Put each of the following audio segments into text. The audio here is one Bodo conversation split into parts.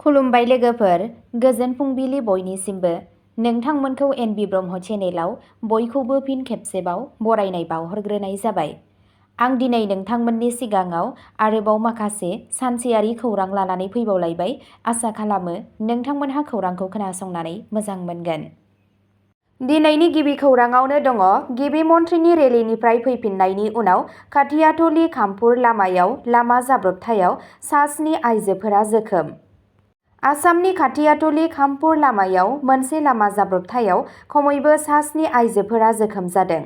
खुलुमबाय लोगोफोर, गोजोन फुंबिलि बयनिसिमबो। नोंथांमोनखौ एनबि ब्रह्म चेनेलाव बयखौबो फिन खेबसेबाव बरायनाय बावहरग्रोनाय जाबाय। आं दिनै नोंथांमोननि सिगाङाव आरोबाव माखासे सानसेयारि खौरां लानानै फैबावलायबाय। आसा खालामो नोंथांमोनहा खौरांखौ खोनासंनानै मोजां मोनगोन। दिनैनि गिबि खौराङावनो दङ गिबि मन्थ्रिनि रेलिनिफ्राय फैफिननायनि उनाव खाथियाथलि खामपुर लामायाव लामा जाब्रबथायाव सा 7 आइजोफोरा जोखोम। आसामनि खाथियाथलि खामपुर लामायाव मोनसे लामा जाब्रबथायाव खमैबो सा 7 आइजोफोरा जोखोम जादों।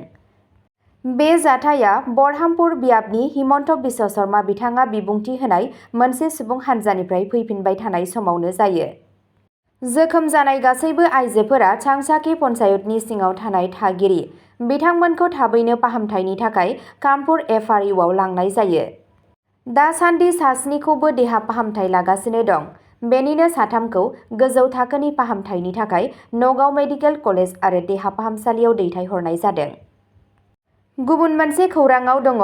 बे जाथाया बरहामपुर बियाबनि हिमन्त बिश्व शर्मा बिथाङा बिबुंथि होनाय मोनसे सुबुं हान्जानिफ्राय फैफिनबाय थानाय समावनो जायो। जोखोम जानाय गासैबो आइजोफोरा चांसाकी पन्चायतनि सिङाव थानाय थागिरि। बिथांमोनखौ थाबैनो फाहामथायनि थाखाय कामपुर एफआरइउआव लांनाय जायो। दासान्दि सा 7खौबो देहा फाहामथाय लागासिनो दं। बेनिनो 3खौ गोजौ थाखोनि फाहामथायनि थाखाय नगाव मेडिकेल कलेज आरो देहा फाहामसालियाव दैथायहरनाय जादों। गुबुन मोनसे खौराङाव दङ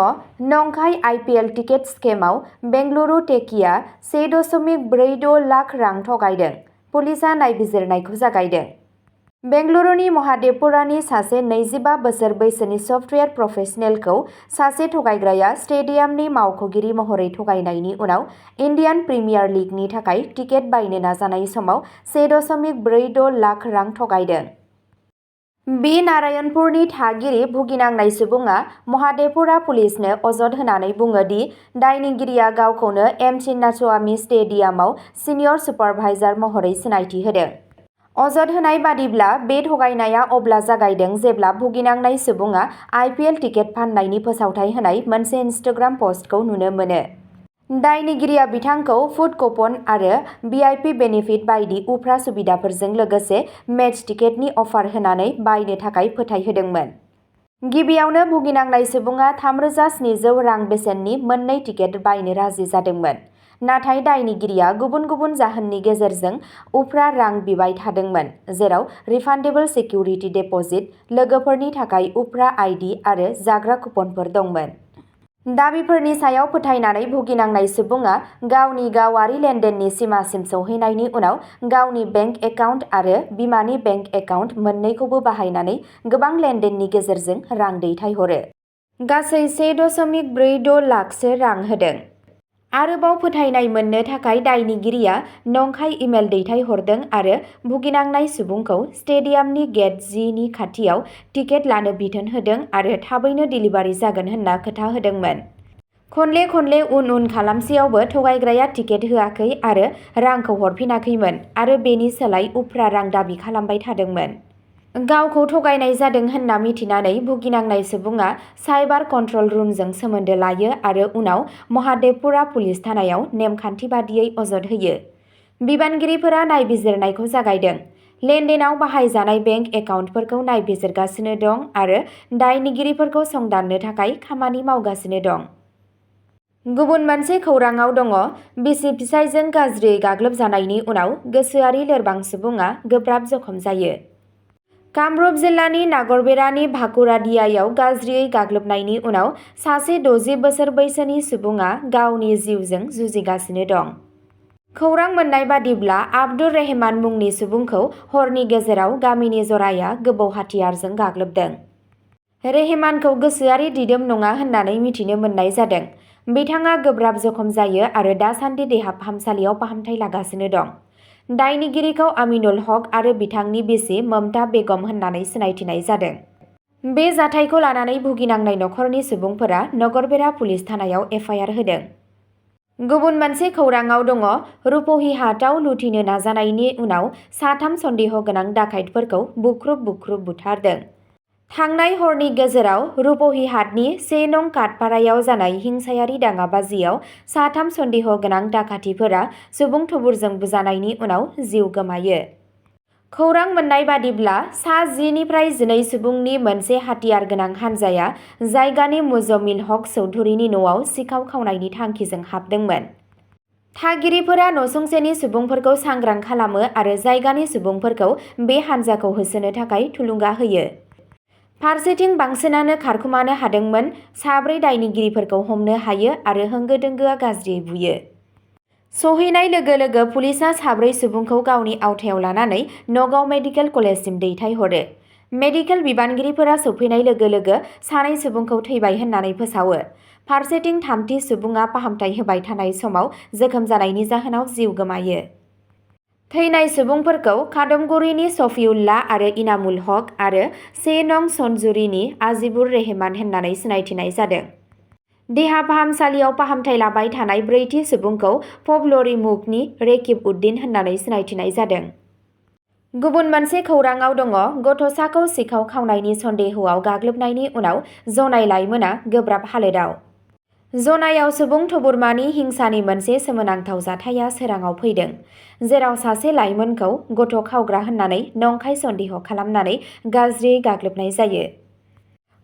नंखाय आइपिएल टिकेट स्केमआव बेंगलुरु टेकिया 1.46 लाख रां थगायदों। पुलिसआ नायबिजिरनायखौ जागायदों। बेंगलुरुनि महादेवपुरानि सासे 25 बोसोर बैसोनि सफ्टवेयार प्रफेशनेलखौ सासे थगायग्राया स्टेडियामनि मावख'गिरि महरै थगायनायनि उनाव इन्डियान प्रिमियार लीगनि थाखाय टिकेट बायनो नाजानाय समाव 1.46 लाख रां थगायदों। बि नारायणपुरनि थागिरि भुगिनांनाय सुबुङा महादेवपुरा पुलिसनो अजद होनानै बुङो दि दायनिगिरिया गावखौनो एम चिन्नास्वामी स्टेडियामाव सिनियर सुपारभाइजार महरै सिनायथि होदों। अजद होनाय बादिब्ला बे थगायनाया अब्ला जागायदों जेब्ला भुगिनांनाय सुबुङा आइपिएल टिकेट फान्नायनि फोसावथाय होनाय मोनसे इनस्टाग्राम पस्टखौ नुनो मोनो। दायनिगिरिया बिथांखौ फुड कुपन आरो भिआइपि बेनिफिट बायदि उफ्रा सुबिदाफोरजों लोगोसे मेच टिकेटनि अफार होनानै बायनो थाखाय फोथायहोदोंमोन। गिबियावनो भुगिनांनाय सुबुङा 3,700 रां बेसेननि मोननै टिकेट बायनो राजि जादोंमोन। नाथाय दायनिगिरिया गुबुन गुबुन जाहोननि गेजेरजों उफ्रा रां बिबाय थादोंमोन, जेराव रिफान्डेबल सिकिउरिटि डिप'जिट, लोगोफोरनि थाखाय उफ्रा आइडि आरो जाग्रा कुपनफोर दंमोन। दाबिफोरनि सायाव फोथायनानै भुगिनांनाय सुबुङा गावनि गावारि लेनदेननि सिमासिम सौहैनायनि उनाव गावनि बेंक एकाउन्ट आरो बिमानि बेंक एकाउन्ट मोन्नैखौबो बाहायनानै गोबां लेनदेननि गेजेरजों रां दैथायहरो। गासै 1.46 लाखसो रां होदों। आरोबाव फोथायनाय मोननो थाखाय दायनिगिरिया नंखाय इमेल दैथायहरदों आरो भुगिनांनाय सुबुंखौ स्टेडियामनि गेट 10 नि खाथियाव टिकेट लानो बिथोन होदों आरो थाबैनो डिलिभारि जागोन होनना खोथा होदोंमोन। खनले खनले उन खालामसेयावबो थगायग्राया टिकेट होआखै आरो रांखौ हरफिनाखैमोन आरो बेनि सोलाय उफ्रा रां दाबि खालामबाय थादोंमोन। गावखौ थगायनाय जादों होनना मिथिनानै भुगिनांनाय सुबुङा साइबार कन्ट्रल रुमजों सोमोन्दो लायो आरो उनाव महादेवपुरा पुलिस थानायाव नेमखान्थि बादियै अजद होयो। बिबानगिरिफोरा नायबिजिरनायखौ जागायदों। लेनदेनाव बाहायजानाय बेंक एकाउन्टफोरखौ नायबिजिरगासिनो दं आरो दायनिगिरिफोरखौ संदाननो थाखाय खामानि मावगासिनो दं। गुबुन मोनसे खौराङाव दङ बिसि फिसायजों गाज्रियै गाग्लोबजानायनि उनाव गोसोआरि लोरबां सुबुङा गोब्राब जखम जायो। कामरुप जिल्लानि नागरबेरानि भाकुरादियायाव गाज्रियै गाग्लोबनायनि उनाव सासे 60 बोसोर बैसोनि सुबुङा गावनि जिउजों जुजिगासिनो दं। खौरां मोन्नाय बादिब्ला आब्दुर रेहमान मुंनि सुबुंखौ हरनि गेजेराव गामिनि जराया गोबौ हाथियारजों गाग्लोबदों। रेहमानखौ गोसोआरि दिदोम नङा होननानै मिथिनो मोननाय जादों। बिथाङा गोब्राब जखम जायो आरो दासान्दि देहा फाहामसालियाव फाहामथाय लागासिनो दं। दायनिगिरिखौ आमिनुल हक आरो बिथांनि बिसि ममता बेगम होननानै सिनायथिनाय जादों। बे जाथायखौ लानानै भुगिनांनाय नखरनि सुबुंफोरा नगरबेरा पुलिस थानायाव एफआइआर होदों। गुबुन मोनसे खौराङाव दङ रुपही हाटआव लुथिनो नाजानायनि उनाव 3 सन्देह गोनां डाकाइतफोरखौ बुख्रुब बुथारदों। थांनाय हरनि गेजेराव रुपही हाटनि 1 नं काटपारायाव जानाय हिंसायारि दाङाबाजियाव 3 सन्देह गोनां डाकातिफोरा सुबुं थुबुरजों बुजानायनि उनाव जिउ गोमायो। खौरां मोन्नाय बादिब्ला सा 10 निफ्राय 12 सुबुंनि मोनसे हाथियार गोनां हानजाया जायगानि मुजमिल हक चौधुरीनि न'आव सिखाव खावनायनि थांखिजों हाबदोंमोन। थागिरिफोरा नसुंसेनि सुबुंफोरखौ सांग्रां खालामो आरो जायगानि सुबुंफोरखौ बे हानजाखौ होसोनो थाखाय थुलुंगा होयो। फारसेथिं बांसिनानो खारखुमानो हादोंमोन। 4 दायनिगिरिफोरखौ हमनो हायो आरो होंगो दोंगोआ गाज्रियै बुयो। सहैनाय लोगो लोगो पुलिसआ 4 सुबुंखौ गावनि आवथायाव लानानै नगाव मेडिकेल कलेजसिम दैथायहरो। मेडिकेल बिबानगिरिफोरा सौफैनाय लोगो लोगो 2 सुबुंखौ थैबाय होननानै फोसावो। फारसेथिं 3थि सुबुङा फाहामथाय होबाय थानाय समाव जोखोम जानायनि जाहोनाव जिउ गोमायो। थैनाय सुबुंफोरखौ खादमगुरिनि सफिउल्ला आरो इनामुल हक आरो 1 नं सनजुरिनि आजिबुर रेहमान होननानै सिनायथिनाय जादों। देहा फाहामसालियाव फाहामथाय लाबाय थानाय 4थि सुबुंखौ पबलरिमुखनि रेकिब उद्दिन होननानै सिनायथिनाय जादों। गुबुन मोनसे खौराङाव दङ गथ'साखौ सिखाव खावनायनि सन्देहआव गाग्लोबनायनि उनाव जनाय लाइमोना गोब्राब हालोदाव। जनायाव सुबुं थुबुरमानि हिंसानि मोनसे सोमोनांथाव जाथाया सोराङाव फैदों, जेराव सासे लाइमोनखौ गथ' खावग्रा होननानै नंखाय सन्देह खालामनानै गाज्रियै गाग्लोबनाय जायो।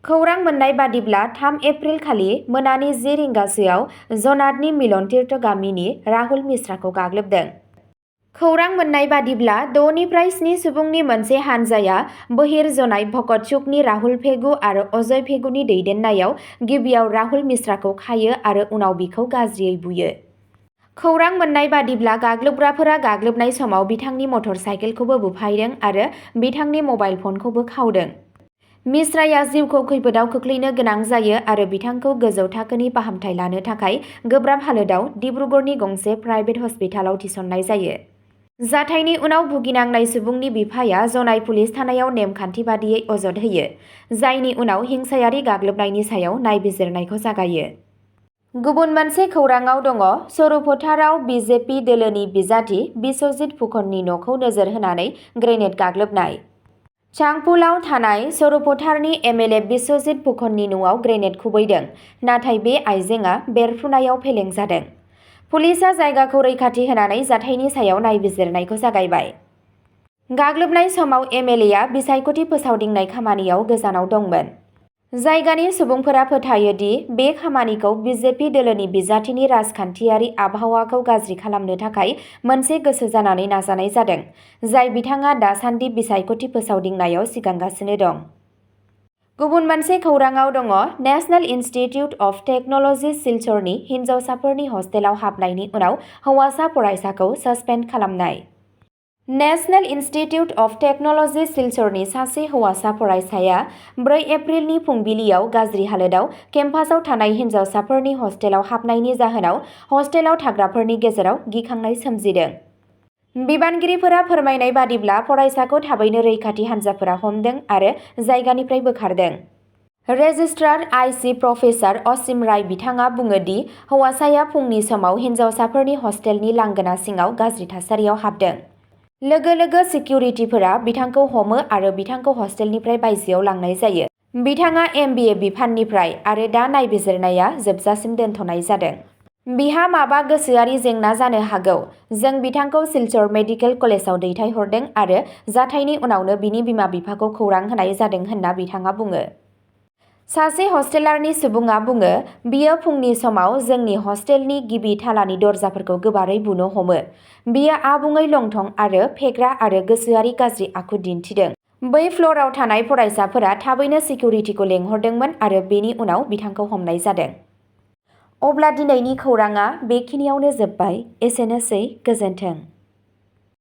खौरां मोननाय बादिब्ला 3 एप्रिल खालि मोनानि 10 रिंगासोआव जनाटनि मिलन तीर्थ गामिनि राहुल मिश्राखौ गाग्लोबदों। खौरां मोननाय बादिब्ला 6 निफ्राय 7 सुबुंनि मोनसे हानजाया बहिर जनाय भकत सुकनि राहुल फेगु आरो अजय फेगुनि दैदेननायाव गिबियाव राहुल मिश्राखौ खायो आरो उनाव बिखौ गाज्रियै बुयो। खौरां मोननाय बादिब्ला गाग्लोबग्राफोरा गाग्लोबनाय समाव बिथांनि मटर साइकेलखौबो बुफायदों आरो बिथांनि मबाइल फनखौबो खावदों। मिश्राया जिउखौ खैफोदाव खोख्लैनो गोनां जायो आरो बिथांखौ गोजौ थाखोनि फाहामथाय लानो थाखाय गोब्राब हालोदाव डिब्रुगड़नि गंसे प्राइभेट हस्पिटालाव थिसननाय जायो। जाथायनि उनाव भुगिनांनाय सुबुंनि बिफाया जनाय पुलिस थानायाव नेमखान्थि बादियै अजद होयो, जायनि उनाव हिंसायारि गाग्लोबनायनि सायाव नायबिजिरनायखौ जागायो। गुबुन मोनसे खौराङाव दङ सरुफोथाराव बिजेपि दोलोनि बिजाथि बिस्वजित फुकननि न'खौ नोजोर होनानै ग्रेनेड गाग्लोबनाय। चांपुलाव थानाय सरुफोथारनि एमएलए बिस्वजित फुकननि न'आव ग्रेनेड खुबैदों, नाथाय बे आइजेंआ बेरफ्रुनायाव फेलें जादों। पुलिसआ जायगाखौ रैखाथि होनानै जाथायनि सायाव नायबिजिरनायखौ जागायबाय। गाग्लोबनाय समाव एमएलएआ बिसायख'थि फोसावदिंनाय खामानियाव गोजानाव दंमोन। जायगानि सुबुंफोरा फोथायो दि बे खामानिखौ बिजेपि दोलोनि बिजाथिनि राजखान्थियारि आबहावाखौ गाज्रि खालामनो थाखाय मोनसे गोसो जानानै नाजानाय जादों, जाय बिथाङा दासान्दि बिसायख'थि फोसावदिंनायाव सिगांगासिनो दं। गुबुन मोनसे खौराङाव दङ नेशनेल इनस्टिट्युट अफ टेक्न'लजि सिलचरनि हिनजावसाफोरनि हस्टेलाव हाबनायनि उनाव हौवासा फरायसाखौ सस्पेन्ड खालामनाय। नेशनेल इनस्टिट्युट अफ टेक्न'लजि सिलचरनि सासे हौवासा फरायसाया 4 एप्रिलनि फुंबिलियाव गाज्रि हालोदाव केम्पासआव थानाय हिनजावसाफोरनि हस्टेलाव हाबनायनि जाहोनाव हस्टेलाव थाग्राफोरनि गेजेराव गिखांनाय सोमजिदों। बिबानगिरिफोरा फोरमायनाय बादिब्ला फरायसाखौ थाबैनो रैखाथि हान्जाफोरा हमदों आरो जायगानिफ्राय बोखारदों। रेजिस्ट्रार आइ.सि. प्रफेसार असीम राय बिथाङा बुङो दि हौवासाया फुंनि समाव हिनजावसाफोरनि हस्टेलनि लांगोना सिङाव गाज्रि थासारियाव हाबदों। लोगो लोगो सिकिउरिटिफोरा बिथांखौ हमो आरो बिथांखौ हस्टेलनिफ्राय बायजोआव लांनाय जायो। बिथाङा एमबिए बिफाननिफ्राय आरो दा नायबिजिरनाया जोबजासिम दोनथ'नाय जादों। बिहा माबा गोसोआरि जेंना जानो हागौ। जों बिथांखौ सिलचर मेडिकेल कलेजाव दैथायहरदों आरो जाथायनि उनावनो बिनि बिमा-बिफाखौ खौरां होनाय जादों होनना बिथाङा बुङो। सासे हस्टेलारनि सुबुङा बुङो, बियो फुंनि समाव जोंनि हस्टेलनि गिबि थालानि दरजाफोरखौ गोबारै बुनो हमो। बियो आबुङै लंथं आरो फेग्रा आरो गोसोआरि गाज्रि आखु दिन्थिदों। बै फ्ल'रआव थानाय फरायसाफोरा थाबैनो सिकिउरिटिखौ लेंहरदोंमोन आरो बेनि उनाव बिथांखौ हमनाय जादों। अब्ला दिनैनि खौराङा बेखिनियावनो जोबबाय। एसेनोसै, गोजोन्थों।